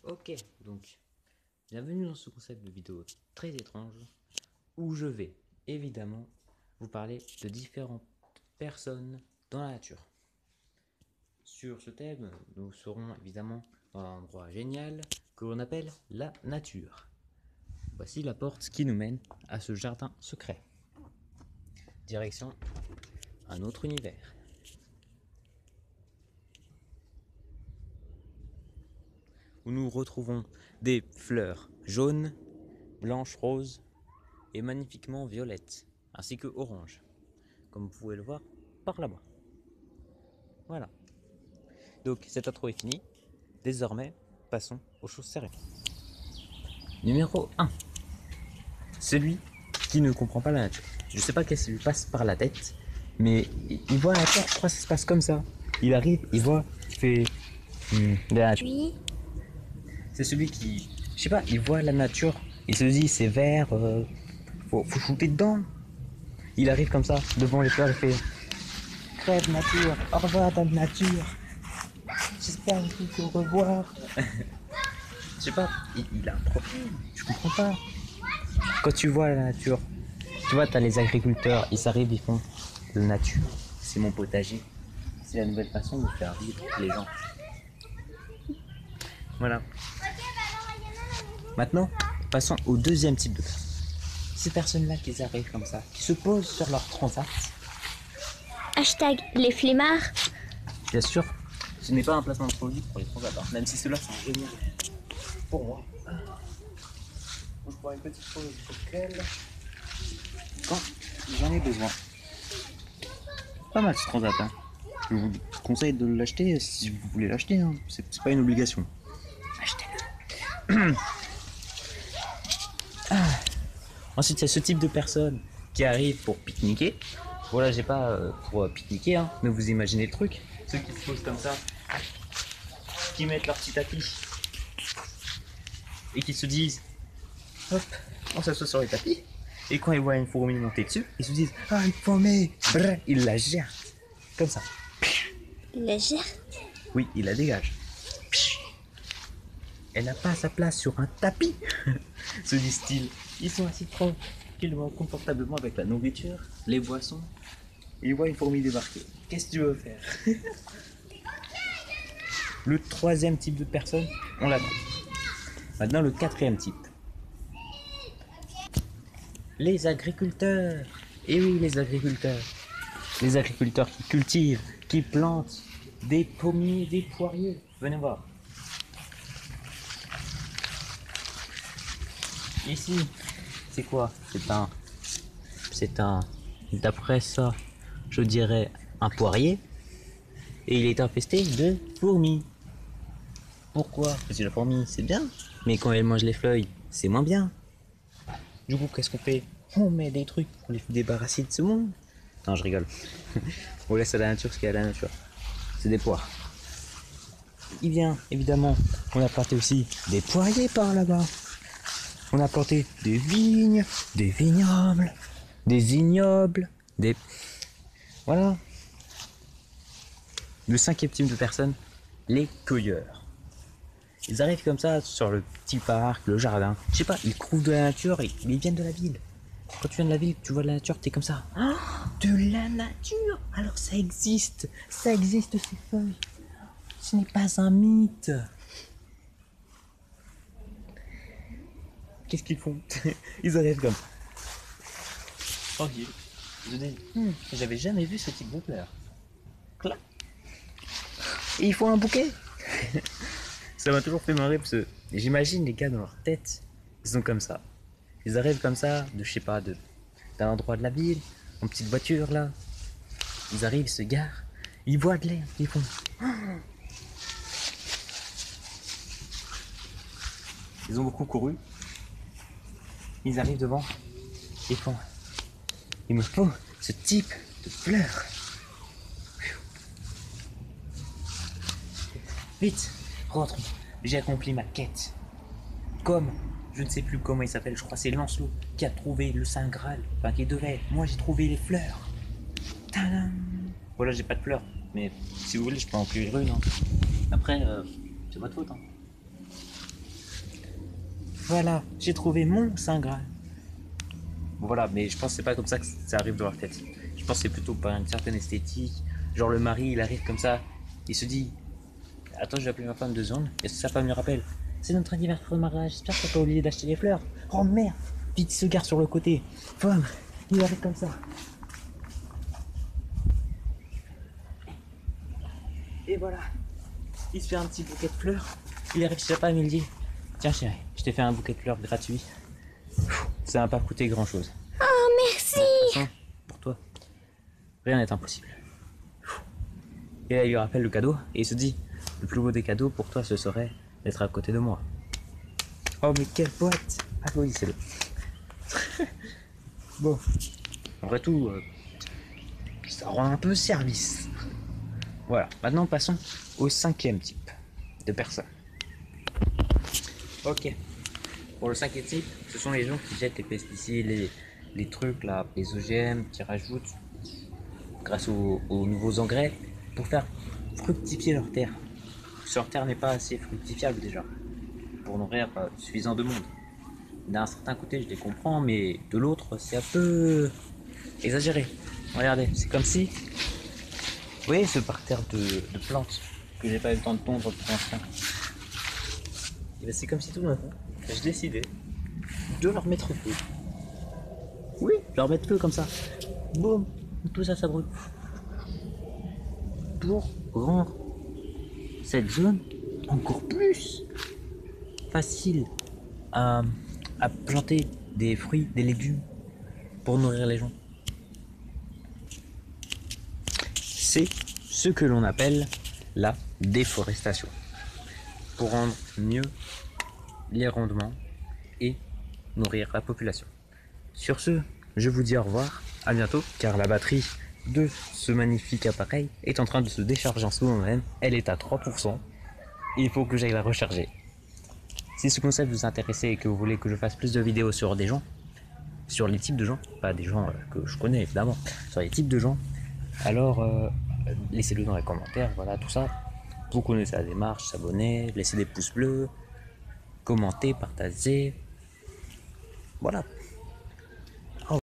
Ok, donc, bienvenue dans ce concept de vidéo très étrange où je vais évidemment vous parler de différentes personnes dans la nature. Sur ce thème, nous serons évidemment dans un endroit génial que l'on appelle la nature. Voici la porte qui nous mène à ce jardin secret. Direction un autre univers. Où nous retrouvons des fleurs jaunes, blanches, roses et magnifiquement violettes, ainsi que orange, comme vous pouvez le voir par là-bas. Voilà. Donc cette intro est finie. Désormais, passons aux choses sérieuses. Numéro 1. Celui qui ne comprend pas la nature. Je sais pas qu'est-ce qui lui passe par la tête, mais il voit la nature, je crois que ça se passe comme ça. Il arrive, il voit, il fait de la nature. Oui. C'est celui qui, je sais pas, il voit la nature, il se dit c'est vert, faut shooter dedans. Il arrive comme ça, devant les fleurs, il fait crève nature, au revoir dans la nature. J'espère vous revoir. Je sais pas, il a un problème, je comprends pas. Quand tu vois la nature, tu vois, t'as les agriculteurs, ils arrivent, ils font de nature, c'est mon potager. C'est la nouvelle façon de faire vivre les gens. Voilà. Maintenant, passons au deuxième type de personnes. Ces personnes-là qui arrivent comme ça, qui se posent sur leur transat. Hashtag les flemmards. Bien sûr, ce n'est pas un placement de produit pour les transats, même si cela c'est génial. Pour moi. Je prends une petite pause cocktail quand j'en ai besoin. Pas mal ce transat, hein. Je vous conseille de l'acheter si vous voulez l'acheter, hein. C'est pas une obligation. Achetez-le. Ensuite, il y a ce type de personnes qui arrivent pour pique-niquer. Voilà, j'ai pas pour pique-niquer, hein, mais vous imaginez le truc. Ceux qui se posent comme ça, qui mettent leur petit tapis et qui se disent hop, on s'assoit sur les tapis. Et quand ils voient une fourmi monter dessus, ils se disent ah, une fourmi, brr, ils la jettent. Comme ça. Légère. Oui, ils la dégagent. Elle n'a pas sa place sur un tapis, se disent-ils. Ils sont assis tranquillement, confortablement avec la nourriture, les boissons. Ils voient une fourmi débarquer. Qu'est-ce que tu veux faire? Le troisième type de personne, on l'a trouvé. Maintenant, le quatrième type. Les agriculteurs. Et oui, les agriculteurs. Les agriculteurs qui cultivent, qui plantent des pommiers, des poiriers. Venez voir. Ici, c'est quoi? D'après ça, je dirais un poirier. Et il est infesté de fourmis. Pourquoi? Parce que la fourmi, c'est bien. Mais quand elle mange les feuilles, c'est moins bien. Du coup, qu'est-ce qu'on fait? On met des trucs pour les débarrasser de ce monde. Non, je rigole. On laisse à la nature ce qu'il y a à la nature. C'est des poires. Il vient, évidemment. On a planté aussi des poiriers par là-bas. On a planté des vignes, des vignobles, des ignobles, des... Voilà. Le cinquième type de personnes, les cueilleurs. Ils arrivent comme ça sur le petit parc, le jardin. Je sais pas, ils trouvent de la nature et ils viennent de la ville. Quand tu viens de la ville, tu vois de la nature, t'es comme ça. Oh, de la nature! Alors ça existe ces feuilles. Ce n'est pas un mythe. Qu'est-ce qu'ils font? Ils arrivent comme tranquille. Je dis, j'avais jamais vu ce type de fleurs. Clac. Et ils font un bouquet. Ça m'a toujours fait marrer parce que j'imagine les gars dans leur tête, ils sont comme ça. Ils arrivent comme ça, de je sais pas, d'un endroit de la ville, en petite voiture là. Ils arrivent, ils se garent, ils voient de l'air, ils font. Ils ont beaucoup couru. Ils arrivent devant, ils font. Il me faut ce type de fleurs. Vite, rentrons. J'ai accompli ma quête. Comme, je ne sais plus comment il s'appelle, je crois que c'est Lancelot qui a trouvé le Saint Graal. Enfin, qui devait. Moi, j'ai trouvé les fleurs. Tadam! Voilà, j'ai pas de fleurs. Mais si vous voulez, je peux en cueillir une. Hein. Après, c'est votre faute. Hein. Voilà, j'ai trouvé mon Saint Graal. Bon, voilà, mais je pense que c'est pas comme ça que ça arrive dans leur tête. Je pense que c'est plutôt par une certaine esthétique. Genre le mari, il arrive comme ça, il se dit, attends, je vais appeler ma femme 2 secondes. Et sa femme lui rappelle, c'est notre anniversaire de mariage, j'espère que t'as pas oublié d'acheter les fleurs. Oh merde, vite, il se gare sur le côté. Femme, il arrive comme ça. Et voilà, il se fait un petit bouquet de fleurs. Il arrive chez sa femme, il dit, tiens chérie, je t'ai fait un bouquet de fleurs gratuit. Ça n'a pas coûté grand chose. Oh, merci. De toute façon, pour toi, rien n'est impossible. Et là, il lui rappelle le cadeau et il se dit, le plus beau des cadeaux pour toi, ce serait d'être à côté de moi. Oh, mais quelle boîte! Applaudissez-le. Bon, après tout, ça rend un peu service. Voilà, maintenant passons au 5e type de personnes. Ok. Pour le 5e type, ce sont les gens qui jettent les pesticides, les trucs là, les OGM, qui rajoutent grâce aux nouveaux engrais pour faire fructifier leur terre. Parce que leur terre n'est pas assez fructifiable déjà pour nourrir suffisant de monde. D'un certain côté, je les comprends, mais de l'autre, c'est un peu exagéré. Regardez, c'est comme si, vous voyez ce parterre de plantes que j'ai pas eu le temps de tondre pour l'instant. Et ben c'est comme si tout d'un coup, je décidais de leur mettre feu. Oui, leur mettre feu comme ça. Boum, tout ça, ça brûle. Pour rendre cette zone encore plus facile à planter des fruits, des légumes pour nourrir les gens. C'est ce que l'on appelle la déforestation. Pour rendre mieux les rendements et nourrir la population. Sur ce, je vous dis au revoir, à bientôt, car la batterie de ce magnifique appareil est en train de se décharger en ce moment même. Elle est à 3%. Il faut que j'aille la recharger. Si ce concept vous intéresse et que vous voulez que je fasse plus de vidéos sur des gens, sur les types de gens, pas des gens que je connais évidemment, sur les types de gens, alors laissez-le dans les commentaires, voilà tout ça. Vous connaissez la démarche, s'abonner, laisser des pouces bleus, commenter, partager. Voilà.